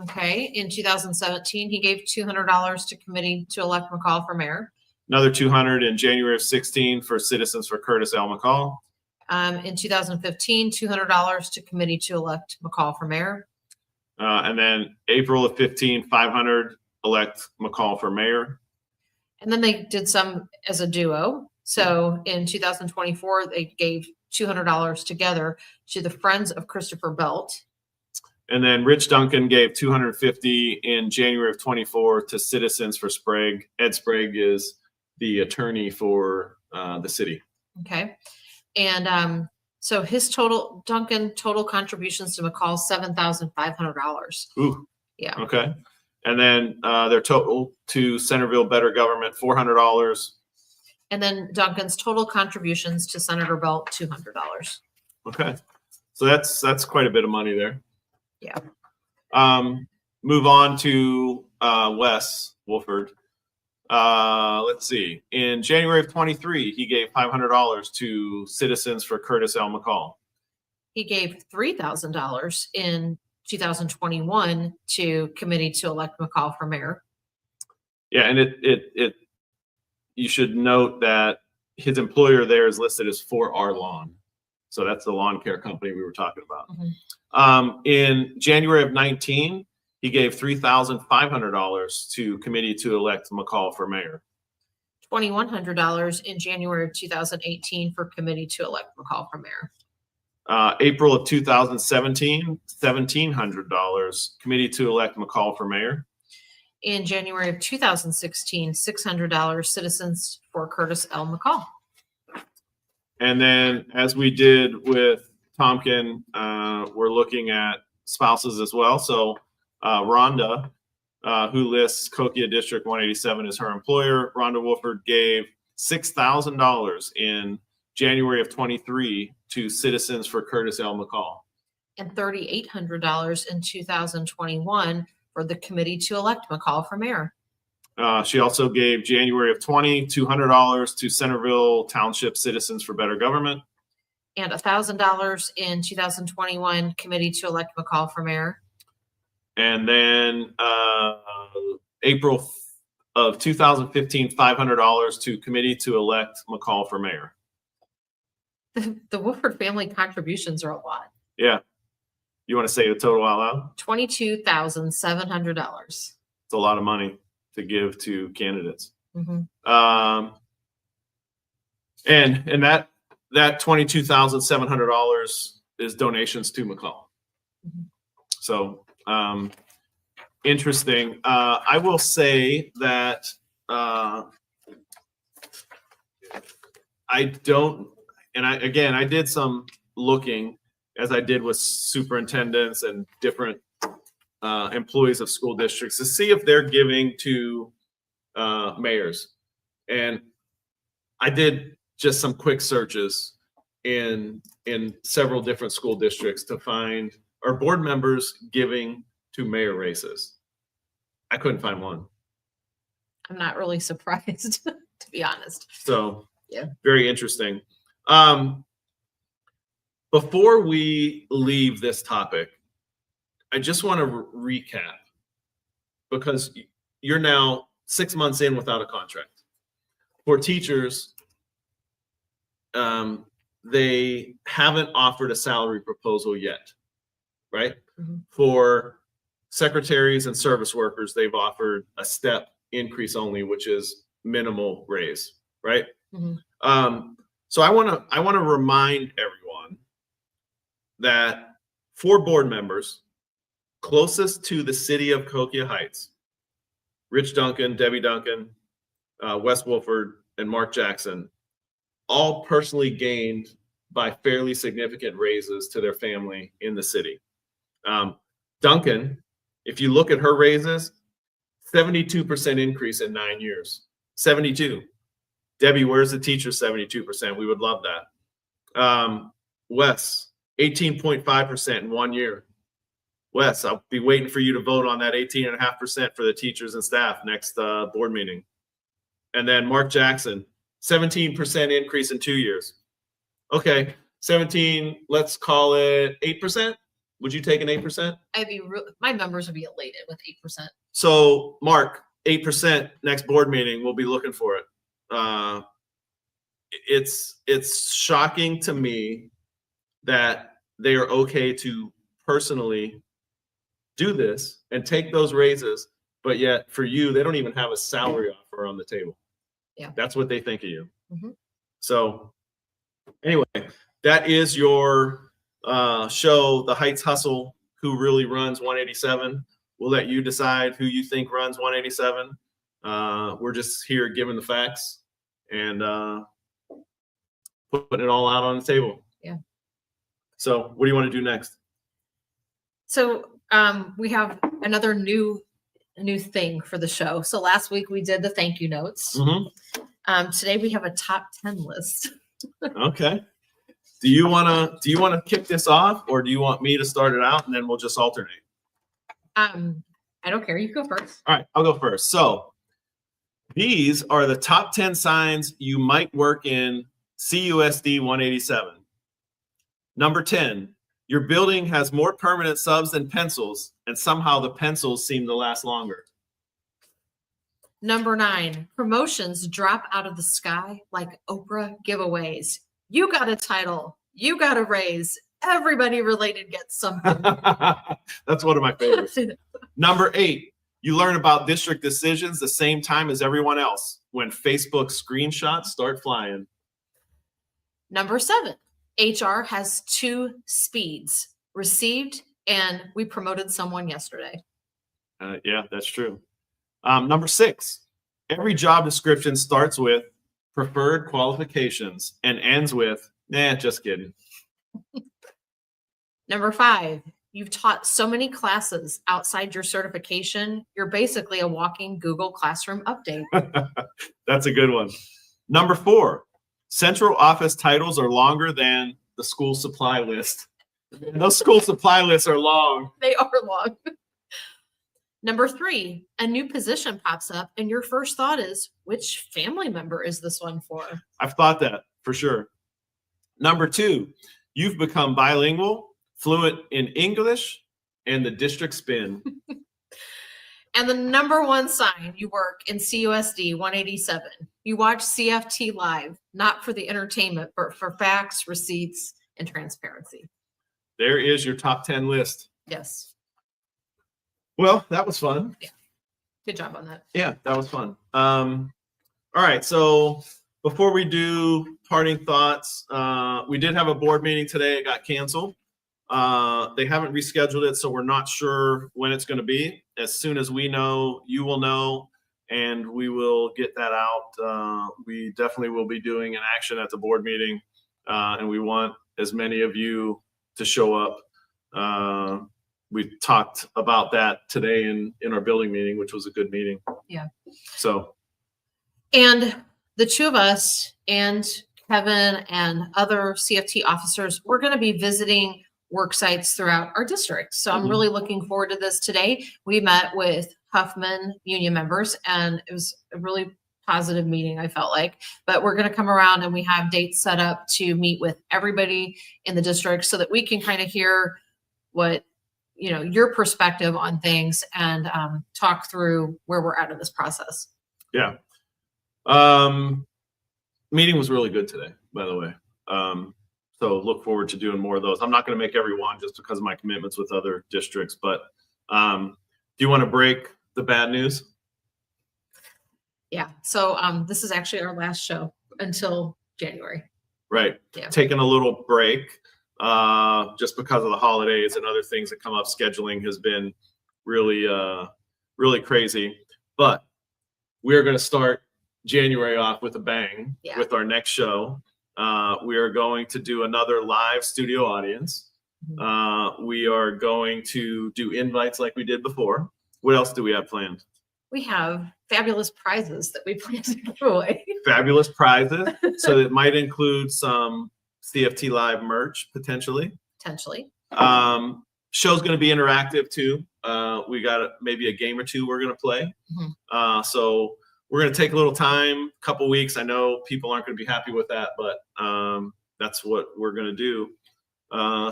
Speaker 2: Okay, in 2017, he gave $200 to committee to elect McCall for mayor.
Speaker 1: Another 200 in January of 16 for Citizens for Curtis L. McCall.
Speaker 2: In 2015, $200 to committee to elect McCall for mayor.
Speaker 1: And then April of 15, 500 elect McCall for mayor.
Speaker 2: And then they did some as a duo. So in 2024, they gave $200 together to the Friends of Christopher Belt.
Speaker 1: And then Rich Duncan gave 250 in January of 24 to Citizens for Sprague. Ed Sprague is the attorney for the city.
Speaker 2: Okay. And so his Duncan total contributions to McCall, $7,500.
Speaker 1: Ooh.
Speaker 2: Yeah.
Speaker 1: Okay. And then their total to Centerville Better Government, $400.
Speaker 2: And then Duncan's total contributions to Senator Belt, $200.
Speaker 1: Okay. So that's quite a bit of money there.
Speaker 2: Yeah.
Speaker 1: Move on to Wes Wolford. Let's see. In January of 23, he gave $500 to Citizens for Curtis L. McCall.
Speaker 2: He gave $3,000 in 2021 to committee to elect McCall for mayor.
Speaker 1: Yeah, and it you should note that his employer there is listed as 4R Lawn. So that's the lawn care company we were talking about.
Speaker 2: Mm-hmm.
Speaker 1: In January of 19, he gave $3,500 to committee to elect McCall for mayor.
Speaker 2: $2,100 in January of 2018 for committee to elect McCall for mayor.
Speaker 1: April of 2017, $1,700 committee to elect McCall for mayor.
Speaker 2: In January of 2016, $600 Citizens for Curtis L. McCall.
Speaker 1: And then, as we did with Tompkin, we're looking at spouses as well. So Rhonda, who lists Coquia District 187 as her employer, Rhonda Wolford gave $6,000 in January of 23 to Citizens for Curtis L. McCall.
Speaker 2: And $3,800 in 2021 for the committee to elect McCall for mayor.
Speaker 1: She also gave January of 20, $200 to Centerville Township Citizens for Better Government.
Speaker 2: And $1,000 in 2021 committee to elect McCall for mayor.
Speaker 1: And then April of 2015, $500 to committee to elect McCall for mayor.
Speaker 2: The Wolford family contributions are a lot.
Speaker 1: Yeah. You want to say the total out loud?
Speaker 2: $22,700.
Speaker 1: It's a lot of money to give to candidates.
Speaker 2: Mm-hmm.
Speaker 1: And that $22,700 is donations to McCall.
Speaker 2: Mm-hmm.
Speaker 1: So interesting. I will say that I don't, and I did some looking, as I did with superintendents and different employees of school districts, to see if they're giving to mayors. And I did just some quick searches in several different school districts to find, are board members giving to mayor races? I couldn't find one.
Speaker 2: I'm not really surprised, to be honest.
Speaker 1: So
Speaker 2: yeah,
Speaker 1: very interesting. Before we leave this topic, I just want to recap, because you're now 6 months in without a contract. For teachers, they haven't offered a salary proposal yet, right?
Speaker 2: Mm-hmm.
Speaker 1: For secretaries and service workers, they've offered a step increase only, which is minimal raise, right?
Speaker 2: Mm-hmm.
Speaker 1: So I want to remind everyone that 4 board members closest to the city of Coquia Heights, Rich Duncan, Debbie Duncan, Wes Wolford, and Mark Jackson, all personally gained by fairly significant raises to their family in the city. Duncan, if you look at her raises, 72% increase in 9 years. 72. Debbie, where's the teacher 72%? We would love that. Wes, 18.5% in 1 year. Wes, I'll be waiting for you to vote on that 18.5% for the teachers and staff next board meeting. And then Mark Jackson, 17% increase in 2 years. Okay, 17, let's call it 8%. Would you take an 8%?
Speaker 2: My members would be elated with 8%.
Speaker 1: So Mark, 8% next board meeting, we'll be looking for it. It's shocking to me that they are okay to personally do this and take those raises, but yet for you, they don't even have a salary offer on the table.
Speaker 2: Yeah.
Speaker 1: That's what they think of you.
Speaker 2: Mhm.
Speaker 1: So anyway, that is your show, The Heights Hustle, who really runs 187. We'll let you decide who you think runs 187. We're just here giving the facts and putting it all out on the table.
Speaker 2: Yeah.
Speaker 1: So what do you want to do next?
Speaker 2: So we have another new thing for the show. So last week we did the thank you notes.
Speaker 1: Mm-hmm.
Speaker 2: Today we have a top 10 list.
Speaker 1: Okay. Do you want to kick this off, or do you want me to start it out and then we'll just alternate?
Speaker 2: I don't care. You go first.
Speaker 1: All right, I'll go first. So these are the top 10 signs you might work in CUSD 187. Number 10, your building has more permanent subs than pencils, and somehow the pencils seem to last longer.
Speaker 2: Number 9, promotions drop out of the sky like Oprah giveaways. You got a title, you got a raise, everybody related gets something.
Speaker 1: That's one of my favorites. Number 8, you learn about district decisions the same time as everyone else when Facebook screenshots start flying.
Speaker 2: Number 7, HR has 2 speeds, received and we promoted someone yesterday.
Speaker 1: Yeah, that's true. Number 6, every job description starts with preferred qualifications and ends with, just kidding.
Speaker 2: Number 5, you've taught so many classes outside your certification, you're basically a walking Google Classroom update.
Speaker 1: That's a good one. Number 4, central office titles are longer than the school supply list. Those school supply lists are long.
Speaker 2: They are long. Number 3, a new position pops up and your first thought is, which family member is this one for?
Speaker 1: I've thought that for sure. Number 2, you've become bilingual, fluent in English and the district spin.
Speaker 2: And the number 1 sign you work in CUSD 187. You watch CFT live, not for the entertainment, but for facts, receipts, and transparency.
Speaker 1: There is your top 10 list.
Speaker 2: Yes.
Speaker 1: Well, that was fun.
Speaker 2: Yeah. Good job on that.
Speaker 1: Yeah, that was fun. All right. So before we do parting thoughts, we did have a board meeting today. It got canceled. They haven't rescheduled it, so we're not sure when it's going to be. As soon as we know, you will know, and we will get that out. We definitely will be doing an action at the board meeting, and we want as many of you to show up. We talked about that today in our building meeting, which was a good meeting.
Speaker 2: Yeah.
Speaker 1: So.
Speaker 2: And the 2 of us and Kevin and other CFT officers, we're going to be visiting work sites throughout our district. So I'm really looking forward to this today. We met with Huffman union members and it was a really positive meeting, I felt like. But we're going to come around and we have dates set up to meet with everybody in the district so that we can kind of hear what, your perspective on things and talk through where we're at in this process.
Speaker 1: Yeah. Meeting was really good today, by the way. So look forward to doing more of those. I'm not going to make every one just because of my commitments with other districts, but do you want to break the bad news?
Speaker 2: Yeah. So this is actually our last show until January.
Speaker 1: Right.
Speaker 2: Yeah.
Speaker 1: Taking a little break just because of the holidays and other things that come up. Scheduling has been really, really crazy, but we're going to start January off with a bang with our next show. We are going to do another live studio audience. We are going to do invites like we did before. What else do we have planned?
Speaker 2: We have fabulous prizes that we plan to give away. Fabulous
Speaker 1: prizes. So it might include some CFT Live merch potentially.
Speaker 2: Potentially.
Speaker 1: Show's going to be interactive too. We got maybe a game or 2 we're going to play. So we're going to take a little time, a couple weeks. I know people aren't going to be happy with that, but that's what we're going to do.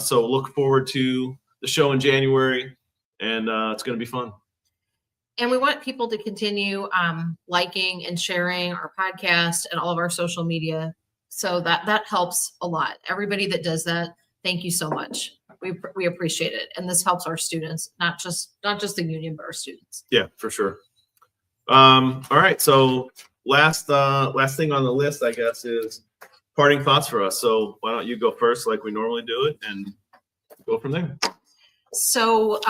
Speaker 1: So look forward to the show in January, and it's going to be fun.
Speaker 2: And we want people to continue liking and sharing our podcast and all of our social media. So that helps a lot. Everybody that does that, thank you so much. We appreciate it. And this helps our students, not just the union, but our students.
Speaker 1: Yeah, for sure. All right. So last thing on the list, I guess, is parting thoughts for us. So why don't you go first like we normally do it and go from there.
Speaker 2: So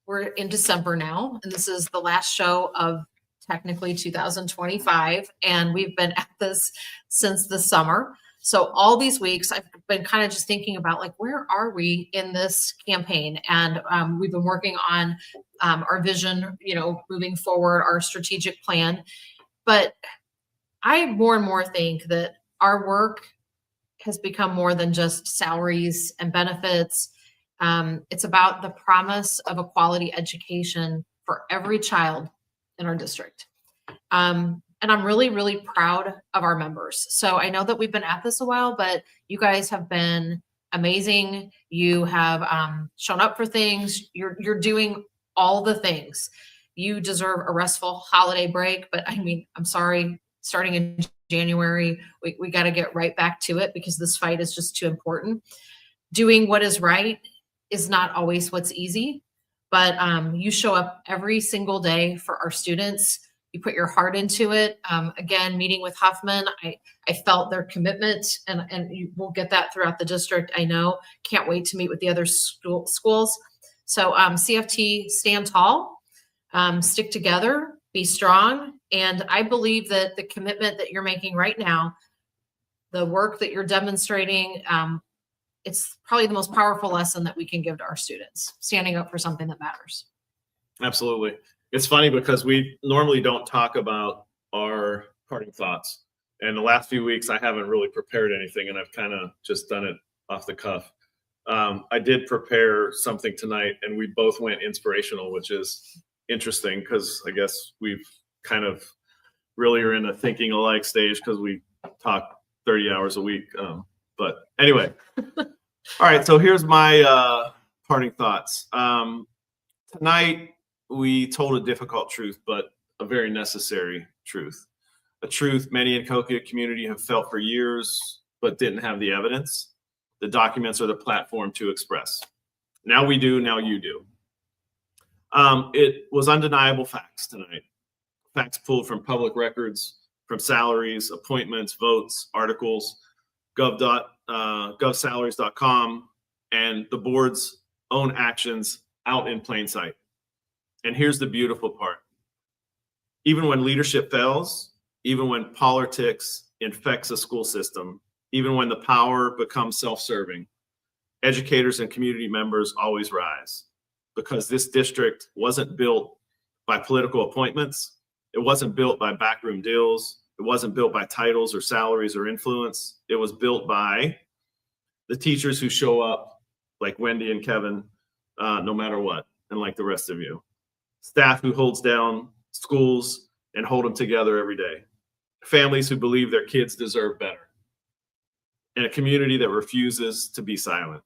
Speaker 2: we're in December now, and this is the last show of technically 2025. And we've been at this since the summer. So all these weeks, I've been kind of just thinking about like, where are we in this campaign? And we've been working on our vision, moving forward, our strategic plan. But I more and more think that our work has become more than just salaries and benefits. It's about the promise of a quality education for every child in our district. And I'm really, really proud of our members. So I know that we've been at this a while, but you guys have been amazing. You have shown up for things. You're doing all the things. You deserve a restful holiday break, but I mean, I'm sorry, starting in January, we got to get right back to it because this fight is just too important. Doing what is right is not always what's easy, but you show up every single day for our students. You put your heart into it. Again, meeting with Huffman, I felt their commitment, and you will get that throughout the district. I know. Can't wait to meet with the other schools. So CFT, stand tall, stick together, be strong. And I believe that the commitment that you're making right now, the work that you're demonstrating, it's probably the most powerful lesson that we can give to our students, standing up for something that matters.
Speaker 1: Absolutely. It's funny because we normally don't talk about our parting thoughts. And the last few weeks, I haven't really prepared anything, and I've kind of just done it off the cuff. I did prepare something tonight, and we both went inspirational, which is interesting because I guess we've kind of really are in a thinking alike stage because we talk 30 hours a week. But anyway, all right. So here's my parting thoughts. Tonight, we told a difficult truth, but a very necessary truth. A truth many in Cahokia community have felt for years, but didn't have the evidence. The documents are the platform to express. Now we do, now you do. It was undeniable facts tonight. Facts pulled from public records, from salaries, appointments, votes, articles, govsalaries.com, and the board's own actions out in plain sight. And here's the beautiful part. Even when leadership fails, even when politics infects a school system, even when the power becomes self-serving, educators and community members always rise, because this district wasn't built by political appointments. It wasn't built by backroom deals. It wasn't built by titles or salaries or influence. It was built by the teachers who show up like Wendy and Kevin, no matter what, and like the rest of you. Staff who holds down schools and hold them together every day. Families who believe their kids deserve better. And a community that refuses to be silent.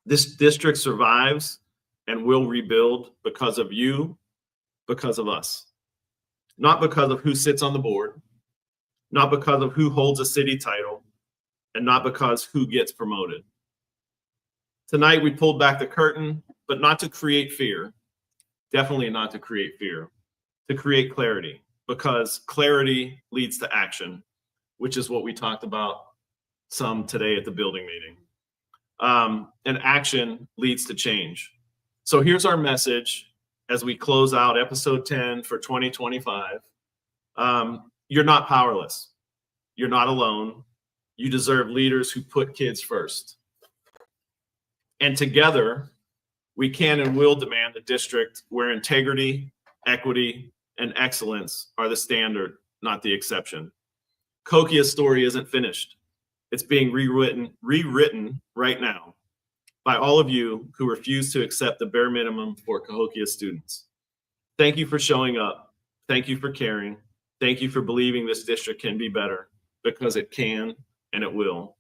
Speaker 1: This district survives and will rebuild because of you, because of us. Not because of who sits on the board, not because of who holds a city title, and not because who gets promoted. Tonight we pulled back the curtain, but not to create fear. Definitely not to create fear, to create clarity, because clarity leads to action, which is what we talked about some today at the building meeting. And action leads to change. So here's our message as we close out episode 10 for 2025. You're not powerless. You're not alone. You deserve leaders who put kids first. And together, we can and will demand a district where integrity, equity, and excellence are the standard, not the exception. Cahokia's story isn't finished. It's being rewritten right now by all of you who refuse to accept the bare minimum for Cahokia students. Thank you for showing up. Thank you for caring. Thank you for believing this district can be better, because it can and it will.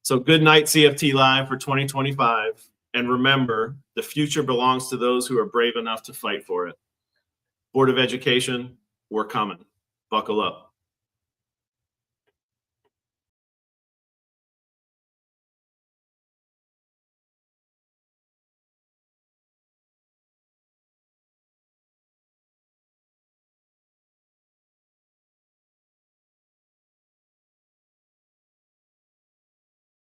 Speaker 1: So good night, CFT Live for 2025. And remember, the future belongs to those who are brave enough to fight for it. Board of Education, we're coming. Buckle up.